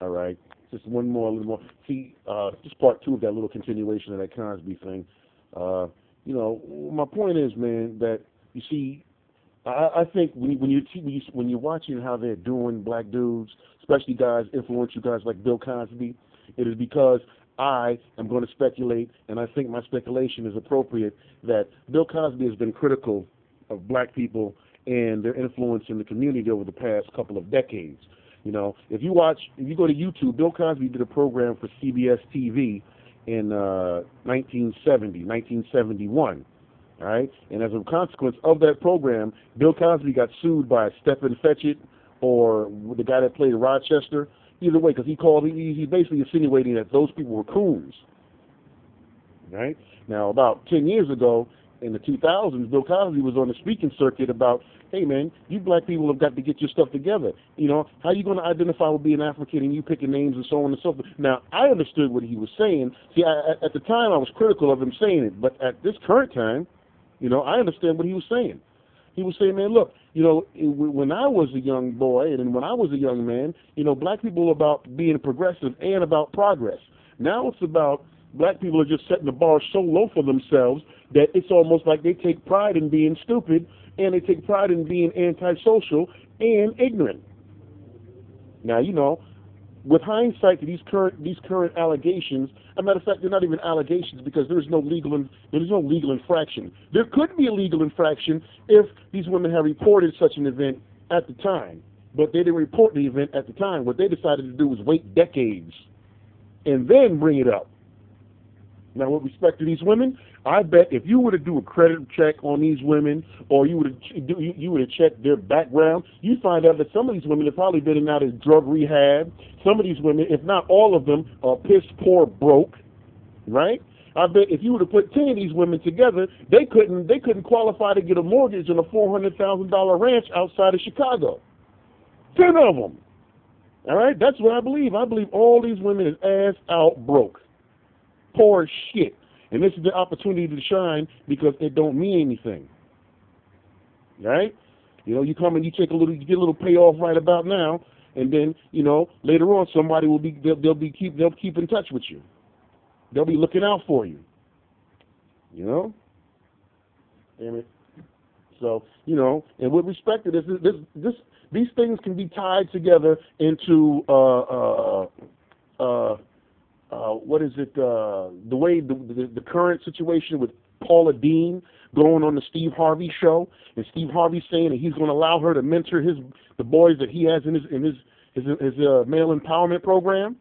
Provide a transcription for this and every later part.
All right. Just one more, a little more. See, just part two of that little continuation of that Cosby thing. My point is, man, that you see, I think when you're watching how they're doing black dudes, especially guys, influential guys like Bill Cosby, it is because I am going to speculate, and I think my speculation is appropriate, that Bill Cosby has been critical of black people and their influence in the community over the past couple of decades. If you go to YouTube, Bill Cosby did a program for CBS TV in 1971. All right, and as a consequence of that program, Bill Cosby got sued by Stephen Fetchit or the guy that played Rochester. Either way, because he's basically insinuating that those people were coons. Right? Now, about 10 years ago, in the 2000s, Bill Cosby was on the speaking circuit about, hey, man, you black people have got to get your stuff together. How are you going to identify with being African and you picking names and so on and so forth? Now, I understood what he was saying. See, at the time, I was critical of him saying it, but at this current time, I understand what he was saying. He was saying, man, look, when I was a young boy and when I was a young man, black people were about being progressive and about progress. Now it's about black people are just setting the bar so low for themselves that it's almost like they take pride in being stupid and they take pride in being antisocial and ignorant. Now, with hindsight to these current allegations, as a matter of fact, they're not even allegations because there's no legal infraction. There could be a legal infraction if these women had reported such an event at the time, but they didn't report the event at the time. What they decided to do was wait decades and then bring it up. Now, with respect to these women, I bet if you were to do a credit check on these women, or you would have checked their background, you'd find out that some of these women have probably been in and out of drug rehab. Some of these women, if not all of them, are piss poor broke, right? I bet if you were to put 10 of these women together, they couldn't qualify to get a mortgage on a $400,000 ranch outside of Chicago. 10 of them. All right, that's what I believe. I believe all these women is ass out broke. Poor as shit. And this is the opportunity to shine because it don't mean anything. Right? You come and you get a little payoff right about now, and then, later on somebody will be they'll keep in touch with you. They'll be looking out for you. Damn it. So, and with respect to this, these things can be tied together into the way the current situation with Paula Deen going on the Steve Harvey show, and Steve Harvey saying that he's going to allow her to mentor the boys that he has in his male empowerment program.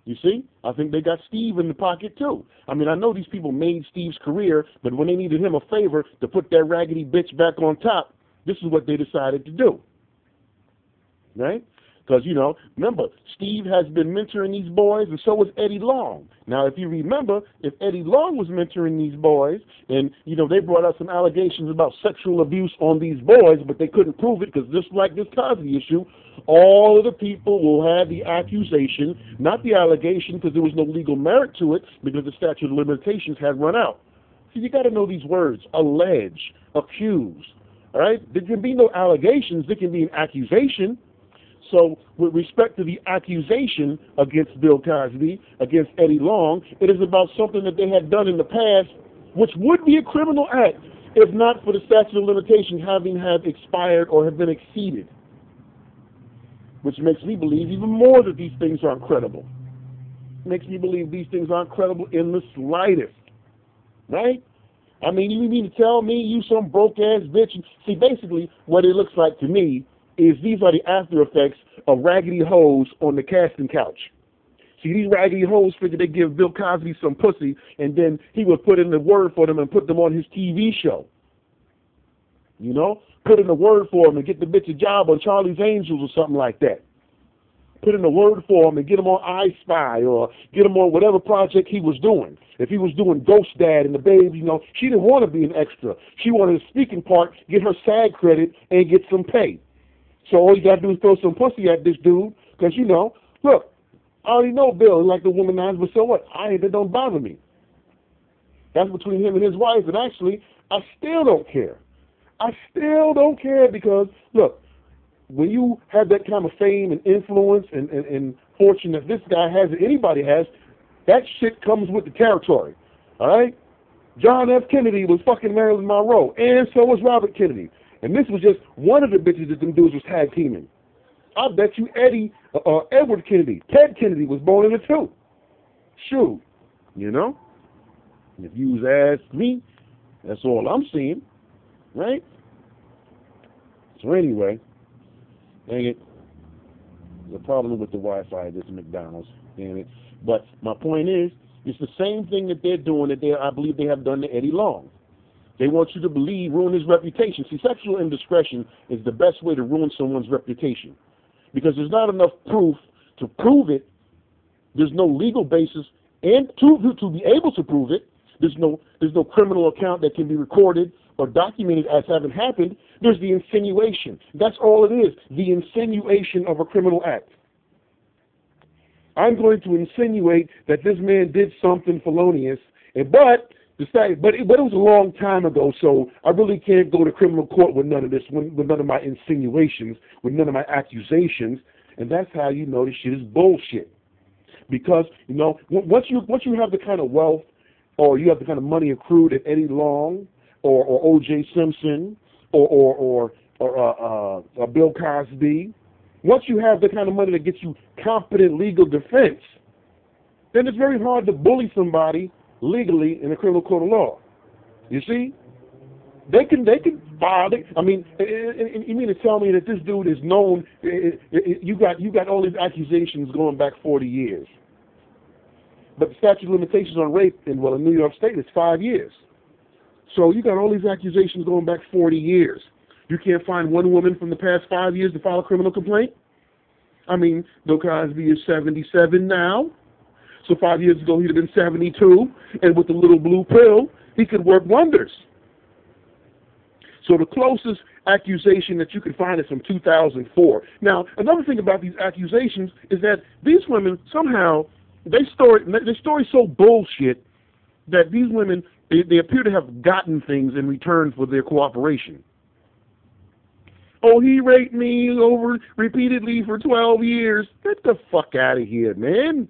You see, I think they got Steve in the pocket too. I mean, I know these people made Steve's career, but when they needed him a favor to put that raggedy bitch back on top, this is what they decided to do. Right? Because, remember, Steve has been mentoring these boys, and so was Eddie Long. Now, if you remember, if Eddie Long was mentoring these boys, and, they brought out some allegations about sexual abuse on these boys, but they couldn't prove it because just like this Cosby issue, all of the people will have the accusation, not the allegation, because there was no legal merit to it because the statute of limitations had run out. So you got to know these words: allege, accuse. All right? There can be no allegations. There can be an accusation. So with respect to the accusation against Bill Cosby, against Eddie Long, it is about something that they had done in the past, which would be a criminal act if not for the statute of limitations having had expired or have been exceeded, which makes me believe even more that these things aren't credible. Makes me believe these things aren't credible in the slightest, right? I mean, you mean to tell me you some broke-ass bitch? See, basically, what it looks like to me is these are the after effects of raggedy hoes on the casting couch. See, these raggedy hoes figured they give Bill Cosby some pussy, and then he would put in the word for them and put them on his TV show. Put in the word for him and get the bitch a job on Charlie's Angels or something like that. Put in the word for him and get him on I Spy or get him on whatever project he was doing. If he was doing Ghost Dad and the Babes, she didn't want to be an extra. She wanted a speaking part, get her SAG credit, and get some pay. So all you got to do is throw some pussy at this dude because, look, I already know Bill is like the womanizer, but so what? That don't bother me. That's between him and his wife, and actually, I still don't care. I still don't care because, look, when you have that kind of fame and influence and fortune that this guy has, that anybody has, that shit comes with the territory. All right? John F. Kennedy was fucking Marilyn Monroe, and so was Robert Kennedy. And this was just one of the bitches that them dudes was tag teaming. I bet you Edward Kennedy, Ted Kennedy was born in it too. Shoot, you know? If you ask me, that's all I'm seeing, right? So anyway, dang it, there's a problem with the Wi-Fi at this McDonald's, damn it. But my point is, it's the same thing that they're doing that I believe they have done to Eddie Long. They want you to believe, ruin his reputation. See, sexual indiscretion is the best way to ruin someone's reputation, because there's not enough proof to prove it. There's no legal basis, and to be able to prove it, there's no criminal account that can be recorded or documented as having happened. There's the insinuation. That's all it is, the insinuation of a criminal act. I'm going to insinuate that this man did something felonious, but it was a long time ago, so I really can't go to criminal court with none of this, with none of my insinuations, with none of my accusations, and that's how you know this shit is bullshit. Because, you know, once you have the kind of wealth, or you have the kind of money accrued at Eddie Long, or O.J. Simpson, or Bill Cosby, once you have the kind of money that gets you competent legal defense, then it's very hard to bully somebody legally in a criminal court of law. You see? They can file it. I mean, you mean to tell me that this dude is known, you got all these accusations going back 40 years. But the statute of limitations on rape in New York State is 5 years. So you got all these accusations going back 40 years. You can't find one woman from the past 5 years to file a criminal complaint? I mean, Bill Cosby is 77 now. So 5 years ago, he'd have been 72. And with the little blue pill, he could work wonders. So the closest accusation that you can find is from 2004. Now, another thing about these accusations is that these women somehow, their story's so bullshit that these women, they appear to have gotten things in return for their cooperation. Oh, he raped me over repeatedly for 12 years. Get the fuck out of here, man.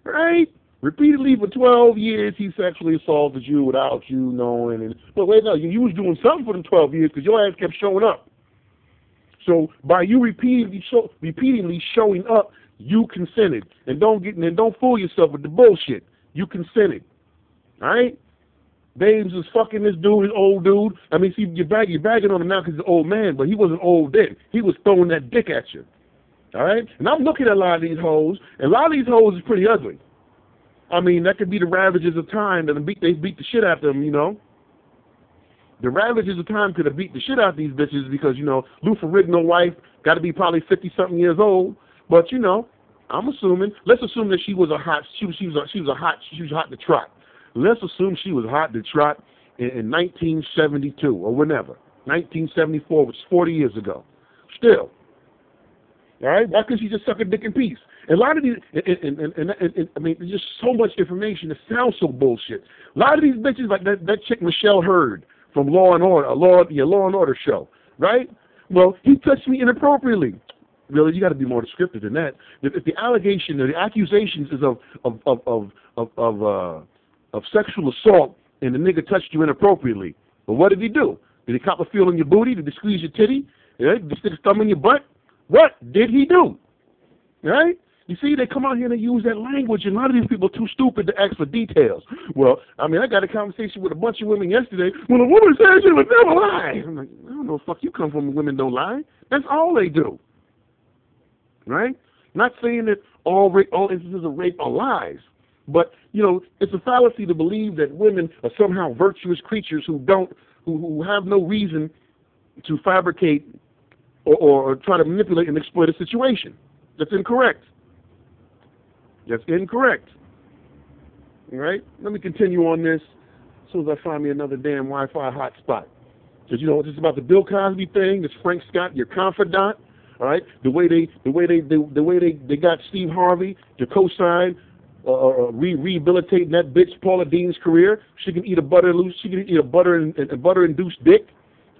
Right? Repeatedly for 12 years, he sexually assaulted you without you knowing. But wait, no, you was doing something for them 12 years because your ass kept showing up. So by you repeatedly showing up, you consented. And don't fool yourself with the bullshit. You consented. All right? Babes was fucking this dude, this old dude. I mean, see, you're bagging on him now because he's an old man, but he wasn't old then. He was throwing that dick at you. All right? And I'm looking at a lot of these hoes, and a lot of these hoes is pretty ugly. I mean, that could be the ravages of time that they beat the shit out of them, you know. The ravages of time could have beat the shit out of these bitches because, you know, Lou Ferrigno's wife got to be probably 50-something years old. But, you know, let's assume that she was hot to trot. Let's assume she was hot to trot in 1972 or whenever. 1974, which is 40 years ago. Still. All right? Why couldn't she just suck a dick in peace? And a lot of these, I mean, there's just so much information that sounds so bullshit. A lot of these bitches, like that chick Michelle Hurd from Law and Order, Law and Order show, right? Well, he touched me inappropriately. Really, you got to be more descriptive than that. If the allegation or the accusations is of sexual assault and the nigga touched you inappropriately, well, what did he do? Did he cop a feel in your booty? Did he squeeze your titty? Did he stick his thumb in your butt? What did he do? Right? You see, they come out here and they use that language, and a lot of these people are too stupid to ask for details. Well, I mean, I got a conversation with a bunch of women yesterday. When a woman says she would never lie, I'm like, I don't know, fuck you come from when women don't lie. That's all they do. Right? Not saying that all instances of rape are lies, but, you know, it's a fallacy to believe that women are somehow virtuous creatures who have no reason to fabricate or try to manipulate and exploit a situation. That's incorrect. That's incorrect. All right? Let me continue on this as soon as I find me another damn Wi-Fi hotspot. Because, you know, this is about the Bill Cosby thing. This Frank Scott, your confidant. All right? The way they got Steve Harvey to co-sign rehabilitating that bitch Paula Deen's career. She can eat a butter induced dick.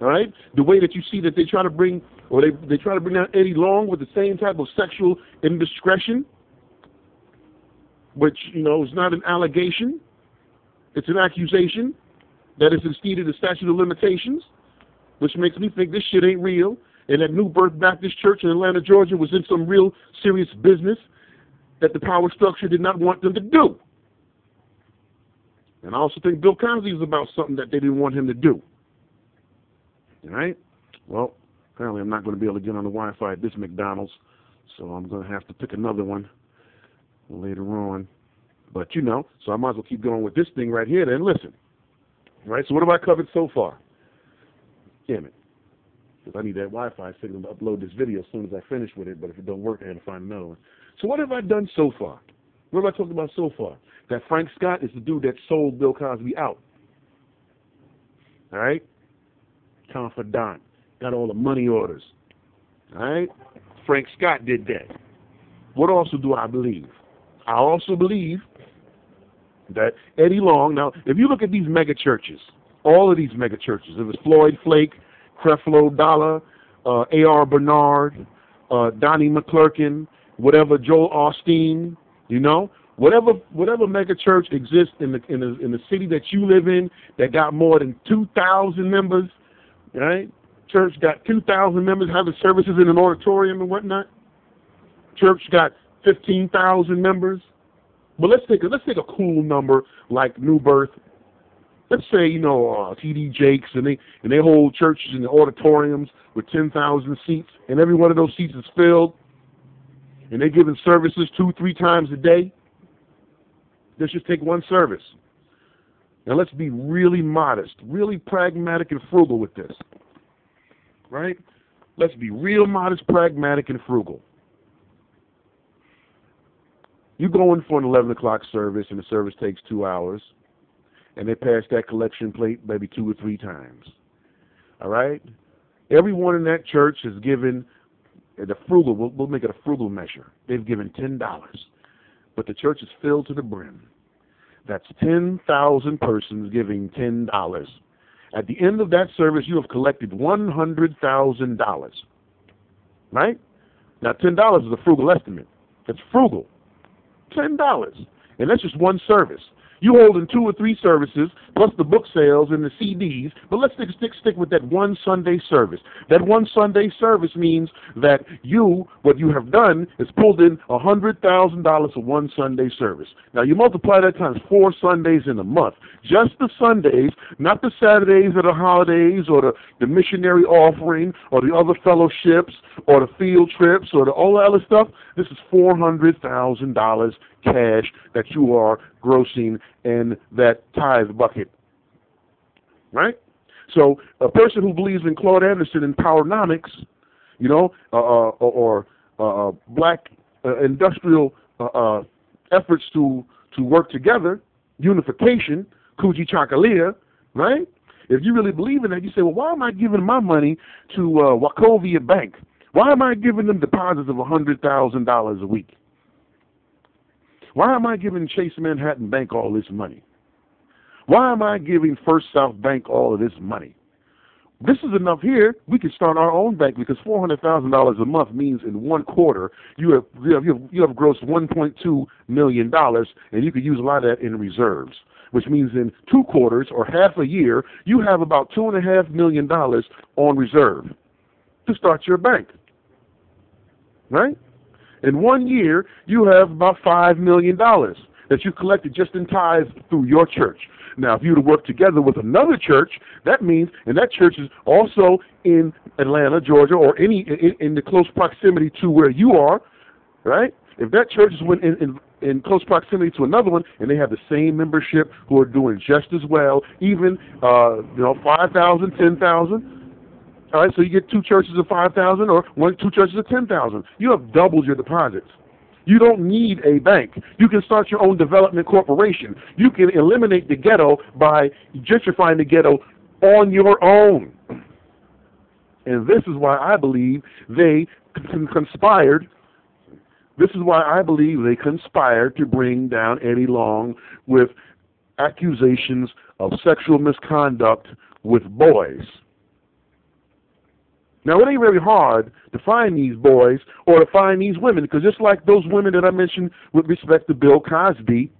All right? The way that you see that they try to bring, or they try to bring down Eddie Long with the same type of sexual indiscretion, which, you know, is not an allegation. It's an accusation that has exceeded the statute of limitations, which makes me think this shit ain't real, and that New Birth Baptist Church in Atlanta, Georgia was in some real serious business that the power structure did not want them to do. And I also think Bill Cosby was about something that they didn't want him to do. All right? Well, apparently I'm not going to be able to get on the Wi-Fi at this McDonald's, so I'm going to have to pick another one later on. But, you know, so I might as well keep going with this thing right here then. Listen. All right, so what have I covered so far? Damn it. Because I need that Wi-Fi signal to upload this video as soon as I finish with it, but if it don't work, I have to find another one. So what have I done so far? What have I talked about so far? That Frank Scott is the dude that sold Bill Cosby out. All right? Confidant. Got all the money orders. All right? Frank Scott did that. What also do I believe? I also believe that Eddie Long, now, if you look at these mega churches, all of these mega churches, if it's Floyd Flake, Creflo Dollar, A.R. Bernard, Donnie McClurkin, whatever, Joel Osteen, you know, whatever mega church exists in the city that you live in that got more than 2,000 members, right? Church got 2,000 members having services in an auditorium and whatnot. Church got 15,000 members. But let's take a cool number like New Birth. Let's say, you know, T.D. Jakes, and they hold churches in the auditoriums with 10,000 seats, and every one of those seats is filled, and they're giving services 2-3 times a day. Let's just take one service. Now let's be really modest, really pragmatic and frugal with this, right? Let's be real modest, pragmatic, and frugal. You go in for an 11 o'clock service, and the service takes 2 hours, and they pass that collection plate maybe 2 or 3 times. All right? Everyone in that church has given the frugal, we'll make it a frugal measure. They've given $10, but the church is filled to the brim. That's 10,000 persons giving $10. At the end of that service, you have collected $100,000. Right? Now, $10 is a frugal estimate. It's frugal. $10. And that's just one service. You holding 2 or 3 services, plus the book sales and the CDs, but let's stick with that one Sunday service. That one Sunday service means that what you have done is pulled in $100,000 for one Sunday service. Now you multiply that times 4 Sundays in a month. Just the Sundays, not the Saturdays or the holidays or the missionary offering or the other fellowships or the field trips or all the other stuff. This is $400,000 cash that you are grossing in that tithe bucket, right? So a person who believes in Claude Anderson and Powernomics, you know, or black industrial efforts to work together, unification, Kuji Chakalia, right? If you really believe in that, you say, well, why am I giving my money to Wachovia Bank? Why am I giving them deposits of $100,000 a week? Why am I giving Chase Manhattan Bank all this money? Why am I giving First South Bank all of this money? This is enough here. We can start our own bank because $400,000 a month means in 1 quarter you have grossed $1.2 million, and you could use a lot of that in reserves, which means in 2 quarters or half a year you have about $2.5 million on reserve to start your bank, right? In 1 year, you have about $5 million that you collected just in tithes through your church. Now, if you were to work together with another church, that means, and that church is also in Atlanta, Georgia, or in the close proximity to where you are, right? If that church is in close proximity to another one, and they have the same membership who are doing just as well, even 5,000, 10,000. All right, so you get 2 churches of 5,000 or 2 churches of 10,000. You have doubled your deposits. You don't need a bank. You can start your own development corporation. You can eliminate the ghetto by gentrifying the ghetto on your own. And this is why I believe they conspired. This is why I believe they conspired to bring down Eddie Long with accusations of sexual misconduct with boys. Now, it ain't very hard to find these boys or to find these women, because just like those women that I mentioned with respect to Bill Cosby,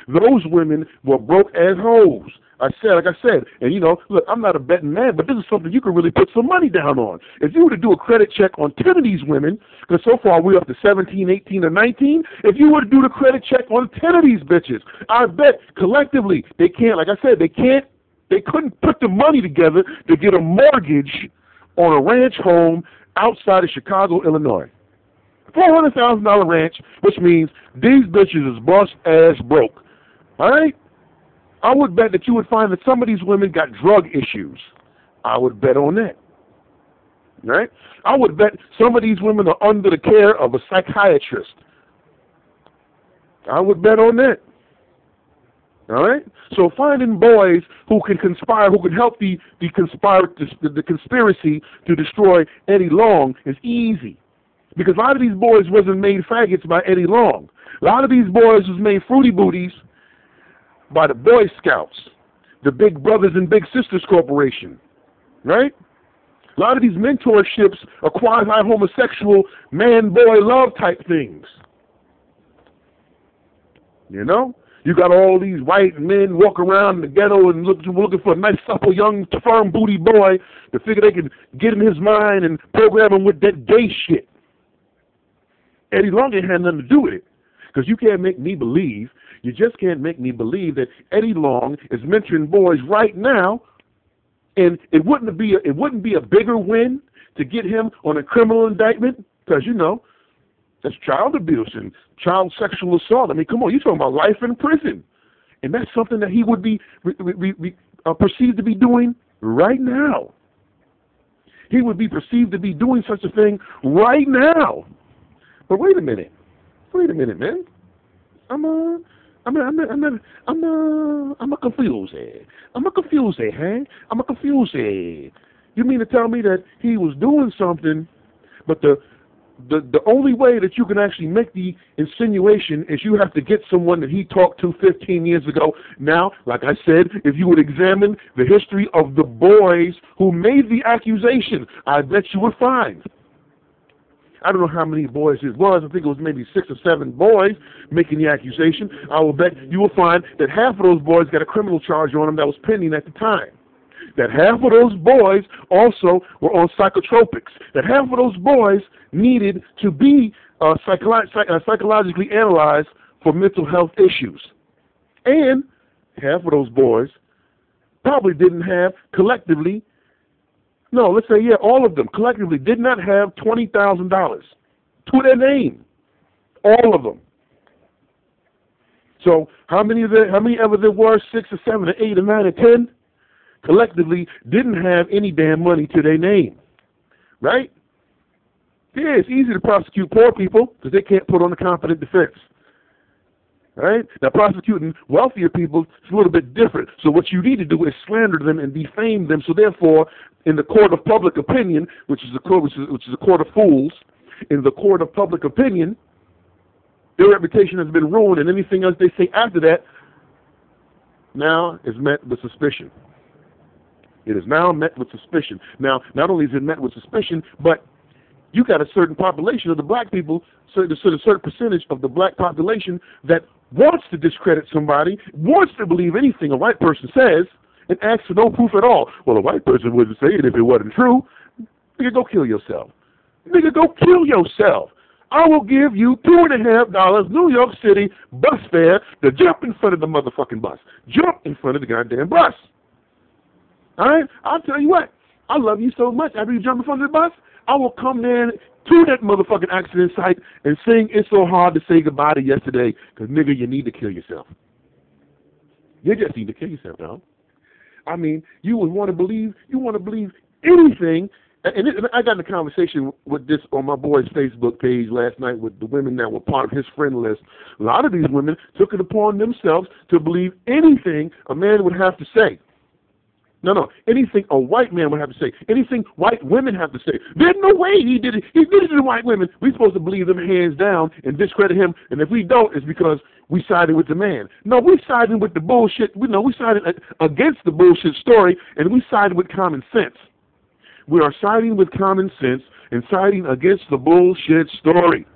those women were broke as hoes. Like I said, and look, I'm not a betting man, but this is something you can really put some money down on. If you were to do a credit check on 10 of these women, because so far we're up to 17, 18, or 19, if you were to do the credit check on 10 of these bitches, I bet collectively they can't, like I said, they couldn't put the money together to get a mortgage on a ranch home outside of Chicago, Illinois. $400,000 ranch, which means these bitches is bust ass broke. All right? I would bet that you would find that some of these women got drug issues. I would bet on that. Right? I would bet some of these women are under the care of a psychiatrist. I would bet on that. All right? So finding boys who can conspire, who can help the conspiracy to destroy Eddie Long is easy. Because a lot of these boys wasn't made faggots by Eddie Long. A lot of these boys was made fruity booties by the Boy Scouts, the Big Brothers and Big Sisters Corporation, right? A lot of these mentorships are quasi-homosexual man-boy love type things. You got all these white men walk around in the ghetto and looking for a nice, supple, young, firm booty boy to figure they can get in his mind and program him with that gay shit. Eddie Long ain't had nothing to do with it, because you can't make me believe. You just can't make me believe that Eddie Long is mentoring boys right now, and it wouldn't be a bigger win to get him on a criminal indictment, because that's child abuse and child sexual assault. I mean, come on, you're talking about life in prison, and that's something that he would be perceived to be doing right now. He would be perceived to be doing such a thing right now. But wait a minute, man. I'm confused. You mean to tell me that he was doing something, but the only way that you can actually make the insinuation is you have to get someone that he talked to 15 years ago. Now, like I said, if you would examine the history of the boys who made the accusation, I bet you would find. I don't know how many boys it was. I think it was maybe 6 or 7 boys making the accusation. I will bet you will find that half of those boys got a criminal charge on them that was pending at the time. That half of those boys also were on psychotropics. That half of those boys needed to be psychologically analyzed for mental health issues. And half of those boys probably didn't have collectively, no, let's say, all of them collectively did not have $20,000 to their name. All of them. So how many ever there were, 6 or 7 or 8 or 9 or 10, collectively didn't have any damn money to their name. Right? Yeah, it's easy to prosecute poor people because they can't put on a competent defense. Right? Now, prosecuting wealthier people is a little bit different. So what you need to do is slander them and defame them. So therefore, in the court of public opinion, which is a court of fools, in the court of public opinion, their reputation has been ruined, and anything else they say after that now is met with suspicion. It is now met with suspicion. Now, not only is it met with suspicion, but you got a certain population of the black people, so a certain percentage of the black population that wants to discredit somebody, wants to believe anything a white person says, and asks for no proof at all. Well, a white person wouldn't say it if it wasn't true. Nigga, go kill yourself. Nigga, go kill yourself. I will give you $2.50 New York City bus fare to jump in front of the motherfucking bus. Jump in front of the goddamn bus. All right? I'll tell you what. I love you so much. After you jump in front of the bus, I will come there to that motherfucking accident site and sing It's So Hard to Say Goodbye to Yesterday, because, nigga, you need to kill yourself. You just need to kill yourself, dog. I mean, you would want to believe anything. And I got in a conversation with this on my boy's Facebook page last night with the women that were part of his friend list. A lot of these women took it upon themselves to believe anything a man would have to say. No, anything a white man would have to say. Anything white women have to say. There's no way he did it. He did it to the white women. We're supposed to believe them hands down and discredit him. And if we don't, it's because we sided with the man. No, we sided with the bullshit. We sided against the bullshit story, and we sided with common sense. We are siding with common sense and siding against the bullshit story.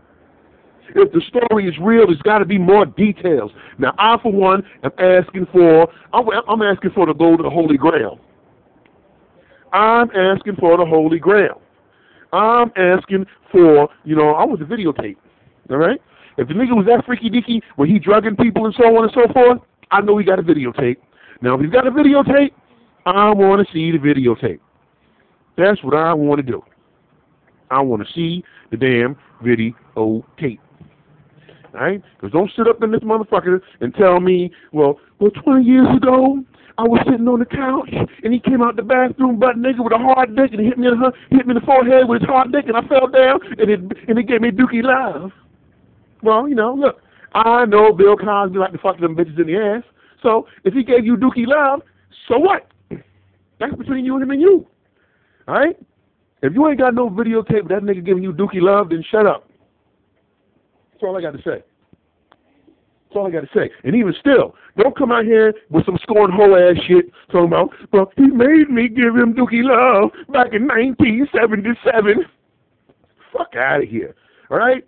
If the story is real, there's got to be more details. Now, I, for one, am asking for, I'm asking for to go to the Holy Grail. I'm asking for the Holy Grail. I'm asking for, I want the videotape, all right? If the nigga was that freaky-deaky where he drugging people and so on and so forth, I know he got a videotape. Now, if he's got a videotape, I want to see the videotape. That's what I want to do. I want to see the damn videotape. All right? Because don't sit up in this motherfucker and tell me, well, 20 years ago, I was sitting on the couch, and he came out the bathroom butt naked with a hard dick, and he hit me in the forehead with his hard dick, and I fell down, and it gave me dookie love. Well, look, I know Bill Cosby like to fuck them bitches in the ass, so if he gave you dookie love, so what? That's between you and him and you. All right? If you ain't got no videotape of that nigga giving you dookie love, then shut up. That's all I got to say. That's all I got to say. And even still, don't come out here with some scorn hoe ass shit talking about, well, he made me give him dookie love back in 1977. Fuck out of here. All right?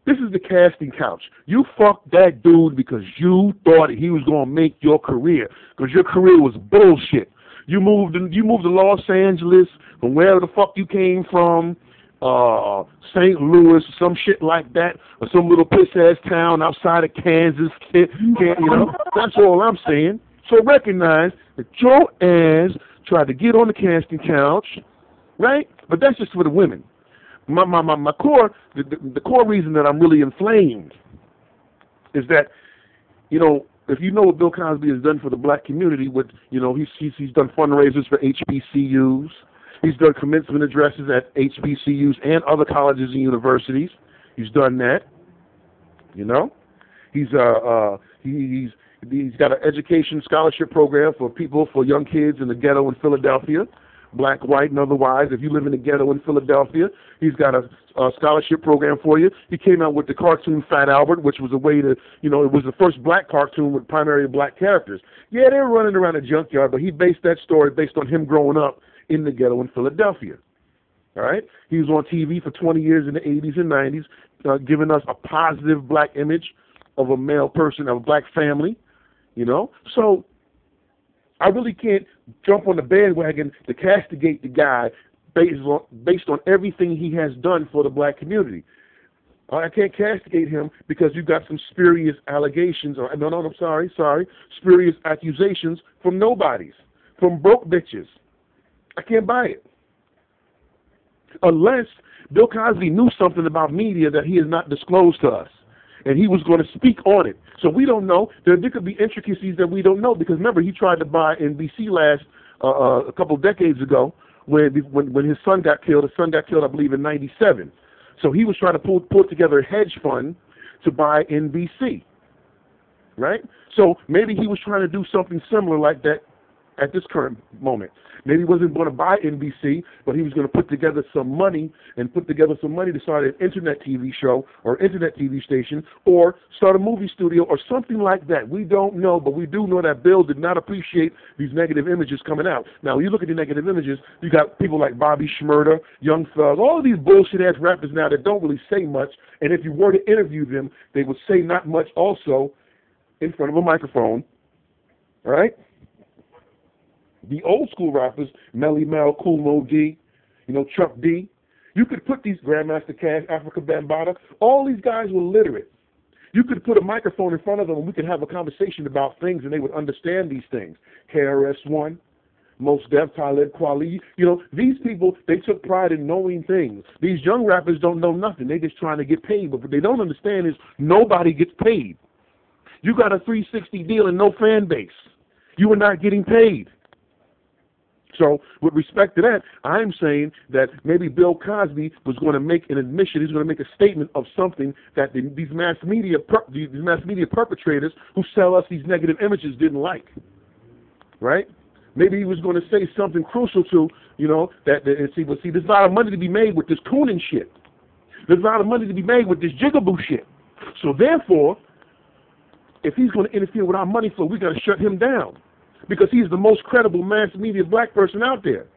This is the casting couch. You fucked that dude because you thought he was going to make your career, because your career was bullshit. You moved to Los Angeles from wherever the fuck you came from, St. Louis, some shit like that, or some little piss-ass town outside of Kansas. That's all I'm saying. So recognize that your ass tried to get on the casting couch, right? But that's just for the women. My core, the core reason that I'm really inflamed is that, if you know what Bill Cosby has done for the black community, he's done fundraisers for HBCUs. He's done commencement addresses at HBCUs and other colleges and universities. He's done that. He's got an education scholarship program for young kids in the ghetto in Philadelphia, black, white, and otherwise. If you live in the ghetto in Philadelphia, he's got a scholarship program for you. He came out with the cartoon Fat Albert, which was a way to, it was the first black cartoon with primarily black characters. Yeah, they were running around a junkyard, but he based that story based on him growing up in the ghetto in Philadelphia. All right? He was on TV for 20 years in the 80s and 90s, giving us a positive black image of a male person, of a black family, So I really can't jump on the bandwagon to castigate the guy based on everything he has done for the black community. I can't castigate him because you got some spurious allegations, spurious accusations from nobodies, from broke bitches. I can't buy it. Unless Bill Cosby knew something about media that he has not disclosed to us, and he was going to speak on it. So we don't know. There could be intricacies that we don't know, because remember, he tried to buy NBC a couple of decades ago when his son got killed. His son got killed, I believe, in 97. So he was trying to pull together a hedge fund to buy NBC, right? So maybe he was trying to do something similar like that at this current moment. Maybe he wasn't going to buy NBC, but he was going to put together some money to start an internet TV show or internet TV station or start a movie studio or something like that. We don't know, but we do know that Bill did not appreciate these negative images coming out. Now, when you look at the negative images, you got people like Bobby Shmurda, Young Thug, all of these bullshit-ass rappers now that don't really say much, and if you were to interview them, they would say not much also in front of a microphone, all right? The old school rappers, Melly Mel, Cool Mo D, Chuck D, you could put these Grandmaster Cash, Africa Bambaataa, all these guys were literate. You could put a microphone in front of them and we could have a conversation about things and they would understand these things. KRS-One, Mos Def, Talib Kweli, these people, they took pride in knowing things. These young rappers don't know nothing. They're just trying to get paid. But what they don't understand is nobody gets paid. You got a 360 deal and no fan base. You are not getting paid. So with respect to that, I'm saying that maybe Bill Cosby was going to make an admission. He's going to make a statement of something that these mass media perpetrators who sell us these negative images didn't like, right? Maybe he was going to say something crucial to, see, there's a lot of money to be made with this cooning shit. There's a lot of money to be made with this jigaboo shit. So therefore, if he's going to interfere with our money flow, we got to shut him down. Because he's the most credible mass media black person out there.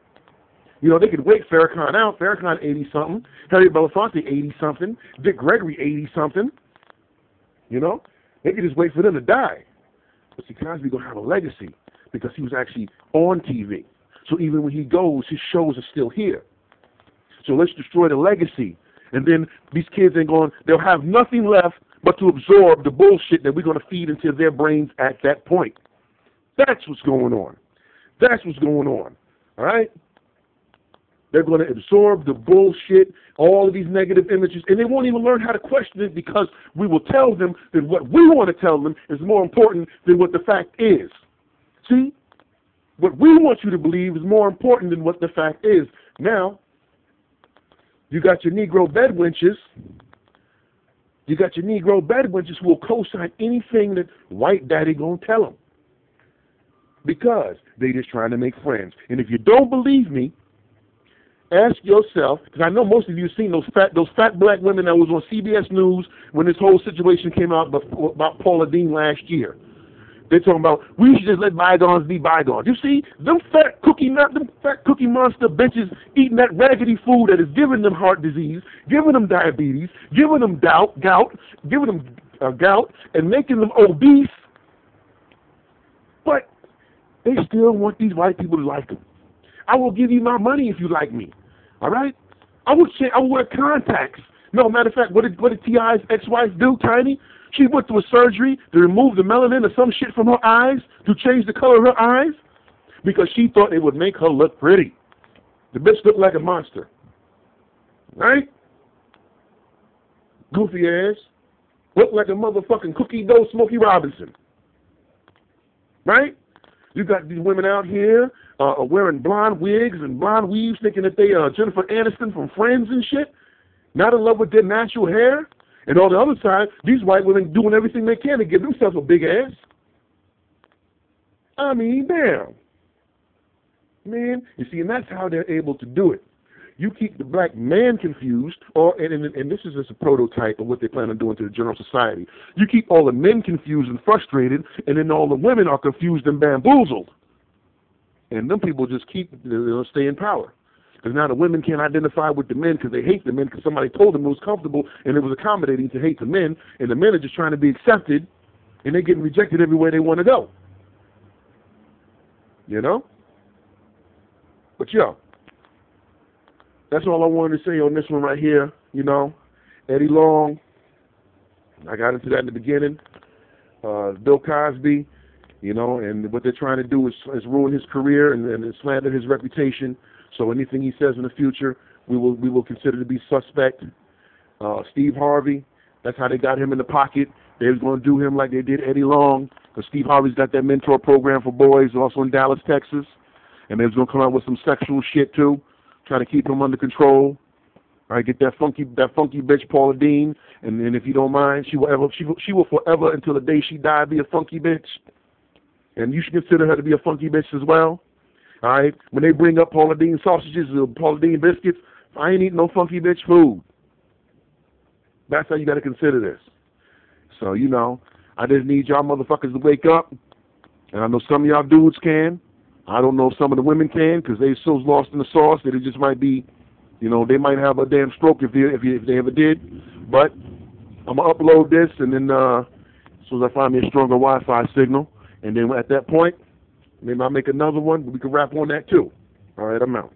You know, they could wait Farrakhan out. Farrakhan 80-something. Harry Belafonte 80-something. Dick Gregory 80-something. You know? They could just wait for them to die. But see, Cosby going to have a legacy because he was actually on TV. So even when he goes, his shows are still here. So let's destroy the legacy. And then these kids ain't going, they'll have nothing left but to absorb the bullshit that we're going to feed into their brains at that point. That's what's going on. That's what's going on. All right? They're going to absorb the bullshit, all of these negative images, and they won't even learn how to question it because we will tell them that what we want to tell them is more important than what the fact is. See? What we want you to believe is more important than what the fact is. Now, you got your Negro bed wenches. You got your Negro bed wenches who will co-sign anything that white daddy gonna tell them. Because they just trying to make friends. And if you don't believe me, ask yourself, because I know most of you have seen those fat black women that was on CBS News when this whole situation came out about Paula Deen last year. They're talking about we should just let bygones be bygones. You see, them fat cookie monster bitches eating that raggedy food that is giving them heart disease, giving them diabetes, giving them gout, and making them obese. But they still want these white people to like them. I will give you my money if you like me. All right? I would wear contacts. No, matter of fact, what did T.I.'s ex-wife do, Tiny? She went through a surgery to remove the melanin or some shit from her eyes, to change the color of her eyes, because she thought it would make her look pretty. The bitch looked like a monster. Right? Goofy ass. Looked like a motherfucking cookie dough Smokey Robinson. Right? You got these women out here wearing blonde wigs and blonde weaves thinking that they are Jennifer Aniston from Friends and shit. Not in love with their natural hair. And on the other side, these white women doing everything they can to give themselves a big ass. I mean, damn. Man, you see, and that's how they're able to do it. You keep the black man confused, and this is just a prototype of what they plan on doing to the general society. You keep all the men confused and frustrated, and then all the women are confused and bamboozled. And them people just they'll stay in power. Because now the women can't identify with the men because they hate the men because somebody told them it was comfortable and it was accommodating to hate the men, and the men are just trying to be accepted, and they're getting rejected everywhere they want to go. You know? But yo, that's all I wanted to say on this one right here. You know, Eddie Long, I got into that in the beginning. Bill Cosby, you know, and what they're trying to do is ruin his career and slander his reputation. So anything he says in the future, we will consider to be suspect. Steve Harvey, that's how they got him in the pocket. They was going to do him like they did Eddie Long, because Steve Harvey's got that mentor program for boys, also in Dallas, Texas, and they was going to come out with some sexual shit too, trying to keep him under control. All right, get that funky bitch Paula Deen, and if you don't mind, she will forever until the day she died be a funky bitch, and you should consider her to be a funky bitch as well. All right, when they bring up Paula Deen sausages or Paula Deen biscuits, I ain't eating no funky bitch food. That's how you got to consider this. So, you know, I just need y'all motherfuckers to wake up. And I know some of y'all dudes can. I don't know if some of the women can because they so lost in the sauce that it just might be, you know, they might have a damn stroke if they ever did. But I'm going to upload this, and then as soon as I find me a stronger Wi-Fi signal, and then at that point, maybe I'll make another one, but we can rap on that too. All right, I'm out.